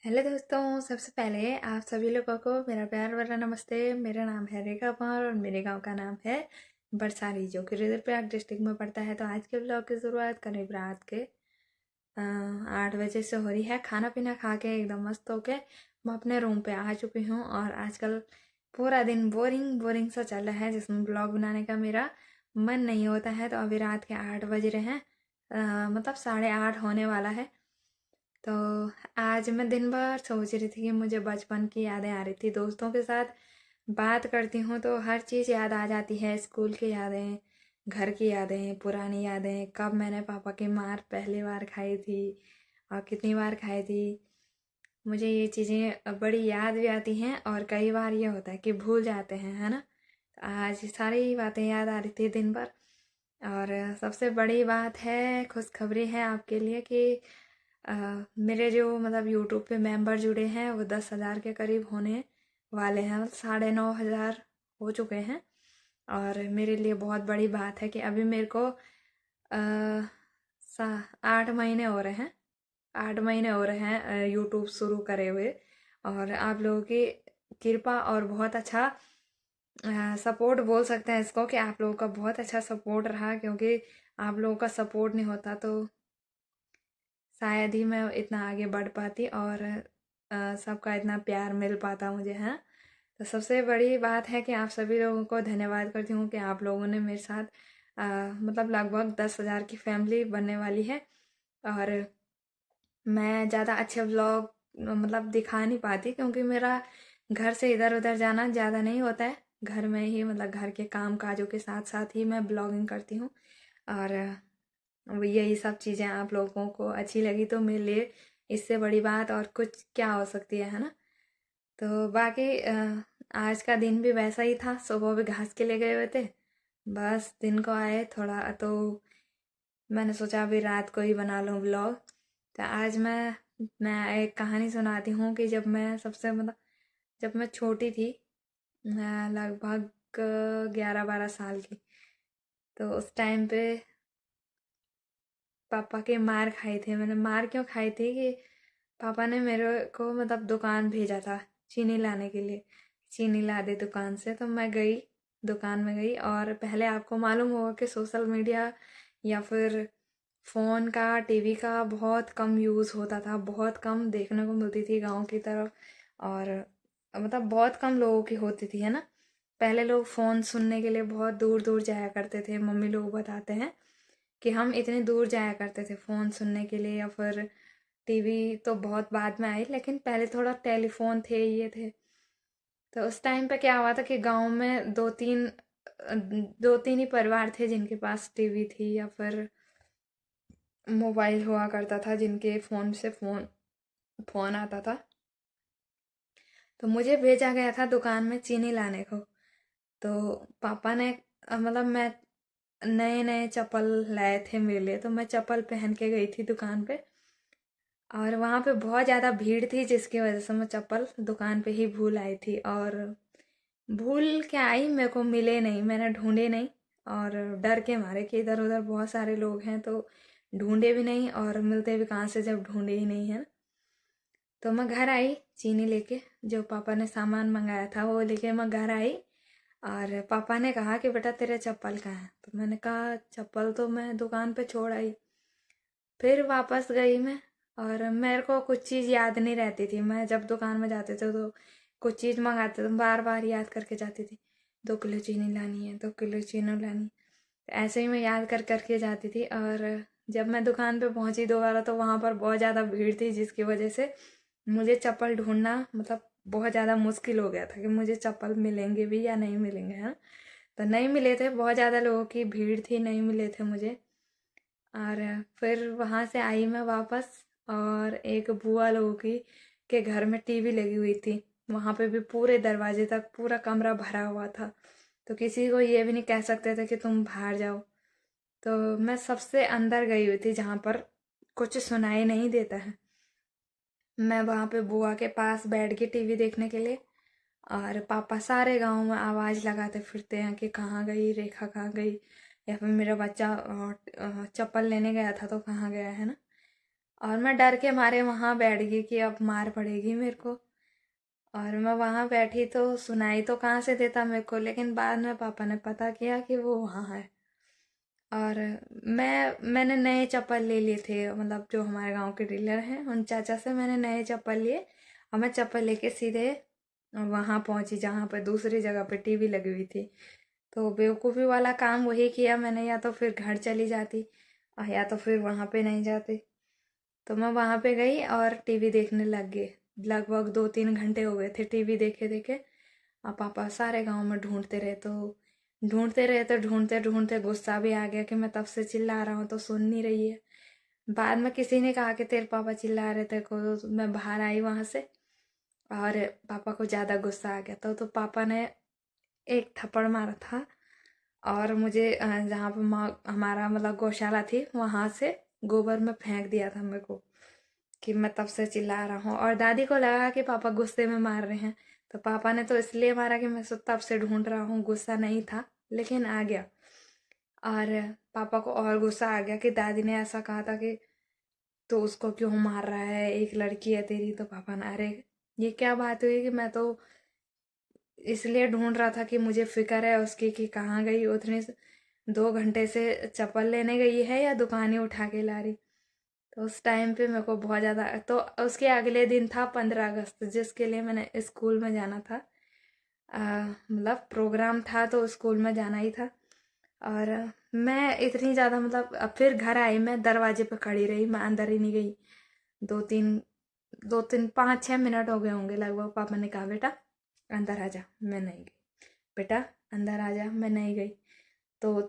Hello दोस्तों, सबसे पहले आप सभी लोगों को मेरा प्यार भरा नमस्ते। मेरा नाम है रेखा पंवार और मेरे गांव का नाम है बरसाली, जो कि रुद्रप्रयाग डिस्ट्रिक्ट में पड़ता है। तो आज के ब्लॉग की शुरुआत करीब रात के 8 बजे से हो रही है। खाना पीना खा के एकदम मस्त होके मैं अपने रूम पे आ चुकी हूँ और आजकल पूरा दिन बोरिंग बोरिंग सा चल रहा है, जिसमें ब्लॉग बनाने का मेरा मन नहीं होता है। तो अभी रात के 8 बज रहे हैं, मतलब 8:30 होने वाला है। तो आज मैं दिन भर सोच रही थी कि मुझे बचपन की यादें आ रही थी। दोस्तों के साथ बात करती हूँ तो हर चीज़ याद आ जाती है। स्कूल की यादें, घर की यादें, पुरानी यादें, कब मैंने पापा की मार पहली बार खाई थी और कितनी बार खाई थी। मुझे ये चीज़ें बड़ी याद भी आती हैं और कई बार ये होता है कि भूल जाते हैं, है ना। तो आज सारी बातें याद आ रही थी दिन भर। और सबसे बड़ी बात है, खुशखबरी है आपके लिए कि अ, मेरे जो मतलब यूट्यूब पे मेंबर जुड़े हैं वो 10,000 के करीब होने वाले हैं। 9,500 हो चुके हैं। और मेरे लिए बहुत बड़ी बात है कि अभी मेरे को 8 महीने हो रहे हैं। 8 महीने हो रहे हैं यूट्यूब शुरू करे हुए। और आप लोगों की कृपा और बहुत अच्छा सपोर्ट बोल सकते हैं इसको, कि आप लोगों का बहुत अच्छा सपोर्ट रहा। क्योंकि आप लोगों का सपोर्ट नहीं होता तो शायद ही मैं इतना आगे बढ़ पाती और सबका इतना प्यार मिल पाता मुझे, है। तो सबसे बड़ी बात है कि आप सभी लोगों को धन्यवाद करती हूँ कि आप लोगों ने मेरे साथ मतलब लगभग 10,000 की फैमिली बनने वाली है। और मैं ज़्यादा अच्छे व्लॉग मतलब दिखा नहीं पाती, क्योंकि मेरा घर से इधर उधर जाना ज़्यादा नहीं होता है। घर में ही मतलब घर के काम काजों के साथ साथ ही मैं ब्लॉगिंग करती हूँ। और यही सब चीज़ें आप लोगों को अच्छी लगी तो मेरे लिए इससे बड़ी बात और कुछ क्या हो सकती है ना। तो बाकी आज का दिन भी वैसा ही था। सुबह भी घास के लिए गए हुए थे, बस दिन को आए थोड़ा। तो मैंने सोचा अभी रात को ही बना लूँ व्लॉग। तो आज मैं एक कहानी सुनाती हूँ कि जब मैं सबसे मतलब जब मैं छोटी थी, मैं लगभग 11-12 साल की। तो उस टाइम पे पापा के मार खाई थी मैंने। मार क्यों खाई थी कि पापा ने मेरे को मतलब दुकान भेजा था चीनी लाने के लिए। चीनी ला दे दुकान से। तो मैं गई, दुकान में गई। और पहले आपको मालूम होगा कि सोशल मीडिया या फिर फ़ोन का, टीवी का बहुत कम यूज़ होता था, बहुत कम देखने को मिलती थी गांव की तरफ। और मतलब बहुत कम लोगों की होती थी, है ना। पहले लोग फ़ोन सुनने के लिए बहुत दूर दूर जाया करते थे। मम्मी लोग बताते हैं कि हम इतने दूर जाया करते थे फ़ोन सुनने के लिए। या फिर टीवी तो बहुत बाद में आई, लेकिन पहले थोड़ा टेलीफोन थे, ये थे। तो उस टाइम पे क्या हुआ था कि गांव में दो तीन ही परिवार थे जिनके पास टीवी थी या फिर मोबाइल हुआ करता था, जिनके फ़ोन से फ़ोन फ़ोन आता था। तो मुझे भेजा गया था दुकान में चीनी लाने को। तो पापा ने मतलब मैं नए नए चप्पल लाए थे मेरे लिए, तो मैं चप्पल पहन के गई थी दुकान पे। और वहाँ पे बहुत ज़्यादा भीड़ थी, जिसकी वजह से मैं चप्पल दुकान पे ही भूल आई थी। और भूल के आई, मेरे को मिले नहीं, मैंने ढूंढे नहीं। और डर के मारे कि इधर उधर बहुत सारे लोग हैं, तो ढूंढे भी नहीं और मिलते भी कहाँ से जब ढूंढे ही नहीं है। तो मैं घर आई चीनी लेके, जो पापा ने सामान मंगाया था वो लेके मैं घर आई। और पापा ने कहा कि बेटा तेरे चप्पल कहाँ है। तो मैंने कहा चप्पल तो मैं दुकान पे छोड़ आई। फिर वापस गई मैं। और मेरे को कुछ चीज़ याद नहीं रहती थी। मैं जब दुकान में जाते थे तो कुछ चीज़ मंगाते तो बार बार याद करके जाती थी, 2 किलो चीनी लानी है, 2 किलो चीनी लानी है। तो ऐसे ही मैं याद कर करके जाती थी। और जब मैं दुकान पे पहुंची दोबारा तो वहाँ पर बहुत ज़्यादा भीड़ थी, जिसकी वजह से मुझे चप्पल ढूंढना मतलब बहुत ज़्यादा मुश्किल हो गया था कि मुझे चप्पल मिलेंगे भी या नहीं मिलेंगे, हैं। तो नहीं मिले थे, बहुत ज़्यादा लोगों की भीड़ थी, नहीं मिले थे मुझे। और फिर वहाँ से आई मैं वापस। और एक बुआ लोगों की के घर में टीवी लगी हुई थी। वहाँ पे भी पूरे दरवाजे तक पूरा कमरा भरा हुआ था। तो किसी को ये भी नहीं कह सकते थे कि तुम बाहर जाओ। तो मैं सबसे अंदर गई हुई थी, जहाँ पर कुछ सुनाई नहीं देता है। मैं वहाँ पे बुआ के पास बैठ गई टीवी देखने के लिए। और पापा सारे गांव में आवाज़ लगाते फिरते हैं कि कहाँ गई रेखा, कहाँ गई। या फिर मेरा बच्चा चप्पल लेने गया था तो कहाँ गया, है ना। और मैं डर के मारे वहाँ बैठ गई कि अब मार पड़ेगी मेरे को। और मैं वहाँ बैठी तो सुनाई तो कहाँ से देता मेरे को, लेकिन बाद में पापा ने पता किया कि वो वहाँ है। और मैंने नए चप्पल ले लिए थे, मतलब जो हमारे गांव के डीलर हैं उन चाचा से मैंने नए चप्पल लिए। और मैं चप्पल लेके सीधे वहाँ पहुंची जहाँ पर दूसरी जगह पे टीवी लगी हुई थी। तो बेवकूफ़ी वाला काम वही किया मैंने, या तो फिर घर चली जाती और या तो फिर वहाँ पे नहीं जाती। तो मैं वहाँ पे गई और टीवी देखने लग गई। लगभग 2-3 घंटे हो गए थे टीवी देखे देखे। और पापा सारे गांव में ढूंढते रहे, तो ढूंढते ढूंढते गुस्सा भी आ गया कि मैं तब से चिल्ला रहा हूँ तो सुन नहीं रही है। बाद में किसी ने कहा कि तेरे पापा चिल्ला रहे थे को, तो मैं बाहर आई वहां से। और पापा को ज़्यादा गुस्सा आ गया तो पापा ने एक थप्पड़ मारा था। और मुझे जहाँ पे माँ हमारा मतलब गौशाला थी वहां से गोबर में फेंक दिया था मेरे को, कि मैं तब से चिल्ला रहा हूँ। और दादी को लगा कि पापा गुस्से में मार रहे हैं, तो पापा ने तो इसलिए मारा कि मैं तब से ढूंढ रहा हूँ, गुस्सा नहीं था लेकिन आ गया। और पापा को और गुस्सा आ गया कि दादी ने ऐसा कहा था कि तो उसको क्यों मार रहा है, एक लड़की है तेरी। तो पापा ने, अरे ये क्या बात हुई कि मैं तो इसलिए ढूंढ रहा था कि मुझे फिक्र है उसकी कि कहाँ गई, उतने 2 घंटे से चप्पल लेने गई है या दुकानें उठा के ला रही। तो उस टाइम पे मेरे को बहुत ज़्यादा, तो उसके अगले दिन था 15 अगस्त, जिसके लिए मैंने स्कूल में जाना था। मतलब प्रोग्राम था तो स्कूल में जाना ही था। और मैं इतनी ज़्यादा मतलब अब फिर घर आई, मैं दरवाजे पे खड़ी रही, मैं अंदर ही नहीं गई। दो तीन 5-6 मिनट हो गए होंगे लगभग। पापा ने कहा बेटा अंदर आ जा, मैं नहीं गई। बेटा अंदर आ जा, मैं नहीं गई। तो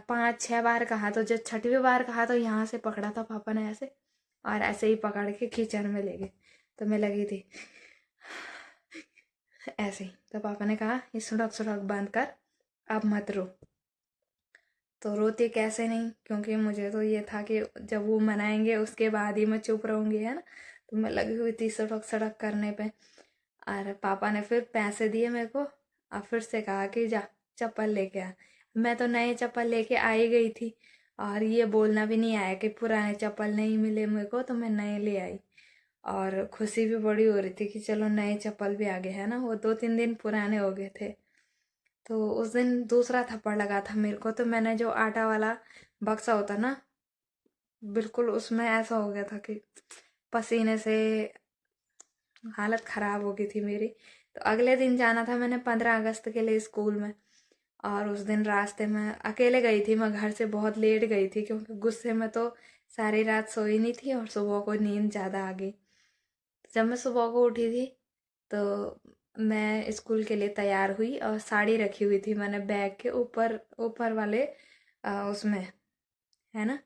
5-6 बार कहा, तो जब छठवीं बार कहा तो यहाँ से पकड़ा था पापा ने ऐसे, और ऐसे ही पकड़ के किचन में ले गए। तो मैं लगी थी ऐसे ही। तो पापा ने कहा ये सुड़क सुड़क बंद कर, अब मत रो। तो रोती कैसे नहीं, क्योंकि मुझे तो ये था कि जब वो मनाएंगे उसके बाद ही मैं चुप रहूंगी, है ना। तो मैं लगी हुई थी सड़क सड़क करने पे। और पापा ने फिर पैसे दिए मेरे को और फिर से कहा कि जा चप्पल लेके आ। मैं तो नए चप्पल लेके आई गई थी, और ये बोलना भी नहीं आया कि पुराने चप्पल नहीं मिले मेरे को, तो मैं नए ले आई। और खुशी भी बड़ी हो रही थी कि चलो नए चप्पल भी आ गए, है ना। वो 2-3 दिन पुराने हो गए थे। तो उस दिन दूसरा थप्पड़ लगा था मेरे को, तो मैंने जो आटा वाला बक्सा होता ना, बिल्कुल उसमें ऐसा हो गया था कि पसीने से हालत खराब हो गई थी मेरी। तो अगले दिन जाना था मैंने 15 अगस्त के लिए स्कूल में। और उस दिन रास्ते में अकेले गई थी, मैं घर से बहुत लेट गई थी क्योंकि गुस्से में तो सारी रात सोई नहीं थी और सुबह को नींद ज़्यादा आ गई। जब मैं सुबह को उठी थी तो मैं स्कूल के लिए तैयार हुई और साड़ी रखी हुई थी मैंने बैग के ऊपर, ऊपर वाले उसमें, है ना।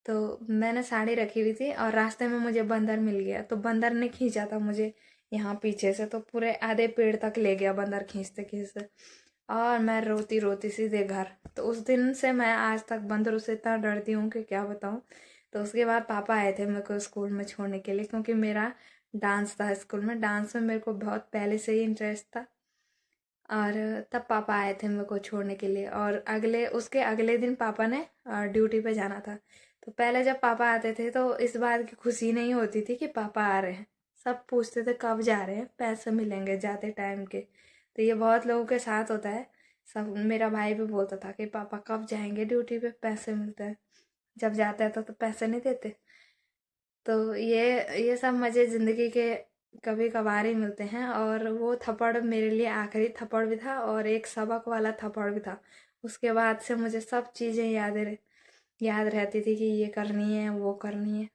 तो मैंने साड़ी रखी हुई थी और रास्ते में मुझे बंदर मिल गया। तो बंदर ने खींचा था मुझे यहाँ पीछे से, तो पूरे आधे पेड़ तक ले गया बंदर खींचते खींचते। और मैं रोती रोती सीधे घर। तो उस दिन से मैं आज तक बंदरों से इतना डरती हूँ कि क्या बताऊँ। तो उसके बाद पापा आए थे मेरे को स्कूल में छोड़ने के लिए, क्योंकि मेरा डांस था स्कूल में। डांस में मेरे को बहुत पहले से ही इंटरेस्ट था। और तब पापा आए थे मेरे को छोड़ने के लिए। और उसके अगले दिन पापा ने ड्यूटी पे जाना था। तो पहले जब पापा आते थे तो इस बात की खुशी नहीं होती थी कि पापा आ रहे हैं। सब पूछते थे कब जा रहे हैं, पैसे मिलेंगे जाते टाइम के। तो ये बहुत लोगों के साथ होता है। सब, मेरा भाई भी बोलता था कि पापा कब जाएंगे ड्यूटी पे, पैसे मिलते हैं। जब जाता है तो पैसे नहीं देते। तो ये सब मज़े ज़िंदगी के कभी कभार ही मिलते हैं। और वो थप्पड़ मेरे लिए आखिरी थप्पड़ भी था और एक सबक वाला थप्पड़ भी था। उसके बाद से मुझे सब चीज़ें याद रहती थी कि ये करनी है वो करनी है।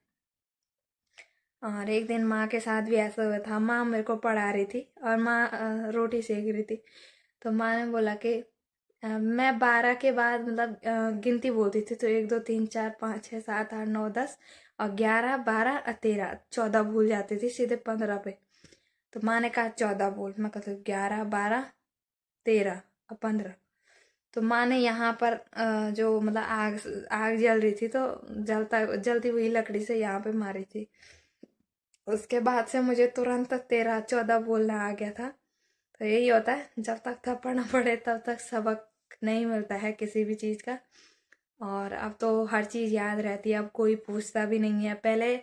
और एक दिन माँ के साथ भी ऐसा हुआ था। माँ मेरे को पढ़ा रही थी और माँ रोटी सेक रही थी। तो माँ ने बोला कि मैं 12 के बाद मतलब गिनती बोलती थी, तो 1 2 3 4 5 6 7 8 9 10 और 11 12 13 14 भूल जाती थी सीधे 15 पे। तो माँ ने कहा 14 बोल, मैं कहती 11 12 13 और 15। तो माँ ने यहाँ पर जो मतलब आग आग जल रही थी तो जलती हुई लकड़ी से यहाँ पे मारी थी। उसके बाद से मुझे तुरंत 13 14 बोलना आ गया था। तो यही होता है, जब तक थप्पड़ ना पड़े तब तक सबक नहीं मिलता है किसी भी चीज़ का। और अब तो हर चीज़ याद रहती है, अब कोई पूछता भी नहीं है। पहले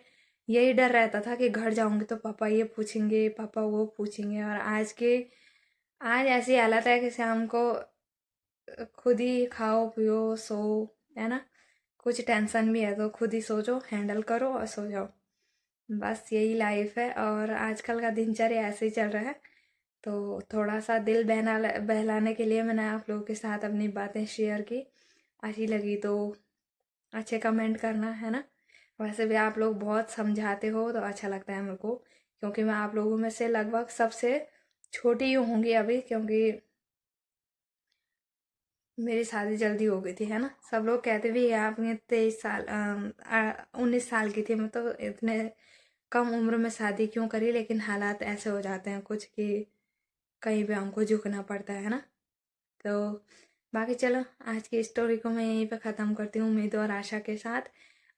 यही डर रहता था कि घर जाऊंगी तो पापा ये पूछेंगे, पापा वो पूछेंगे। और आज ऐसी हालत है कि शाम को खुद ही खाओ पियो सो, है ना। कुछ टेंशन भी है तो खुद ही सोचो, हैंडल करो और सो जाओ। बस यही लाइफ है और आजकल का दिनचर्या ऐसे ही चल रहा है। तो थोड़ा सा दिल बहलाने के लिए मैंने आप लोगों के साथ अपनी बातें शेयर की। अच्छी लगी तो अच्छे कमेंट करना, है ना। वैसे भी आप लोग बहुत समझाते हो तो अच्छा लगता है मेरे को, क्योंकि मैं आप लोगों में से लगभग सबसे छोटी ही होंगी अभी, क्योंकि मेरी शादी जल्दी हो गई थी, है ना। सब लोग कहते भी हैं आपने 23 साल 19 साल की थी मैं, तो इतने कम उम्र में शादी क्यों करी। लेकिन हालात ऐसे हो जाते हैं कुछ कि कहीं पे हमको झुकना पड़ता है ना। तो बाकी चलो, आज की स्टोरी को मैं यहीं पे ख़त्म करती हूँ, उम्मीद और आशा के साथ।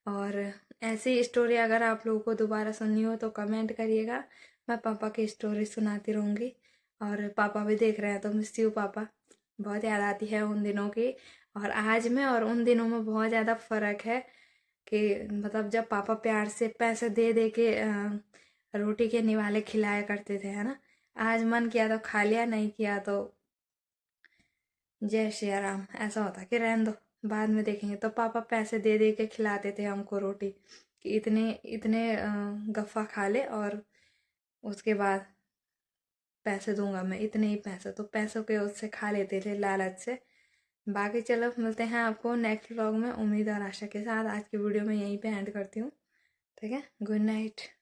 और ऐसी स्टोरी अगर आप लोगों को दोबारा सुननी हो तो कमेंट करिएगा, मैं पापा की स्टोरी सुनाती रहूँगी। और पापा भी देख रहे हैं तो मिस यू पापा। बहुत याद आती है उन दिनों की, और आज में और उन दिनों में बहुत ज़्यादा फ़र्क है। कि मतलब जब पापा प्यार से पैसे दे दे के रोटी के निवाले खिलाया करते थे, है ना। आज मन किया तो खा लिया, नहीं किया तो जय श्री राम, ऐसा होता कि रहने दो, बाद में देखेंगे। तो पापा पैसे दे दे के खिलाते थे हमको रोटी, कि इतने इतने गफ्फा खा ले और उसके बाद पैसे दूंगा मैं, इतने ही पैसे। तो पैसों के उससे खा लेते थे लालच से। बाकी चलो, मिलते हैं आपको नेक्स्ट व्लॉग में, उम्मीद और आशा के साथ। आज की वीडियो में यहीं पे एंड करती हूँ, ठीक है। Good night.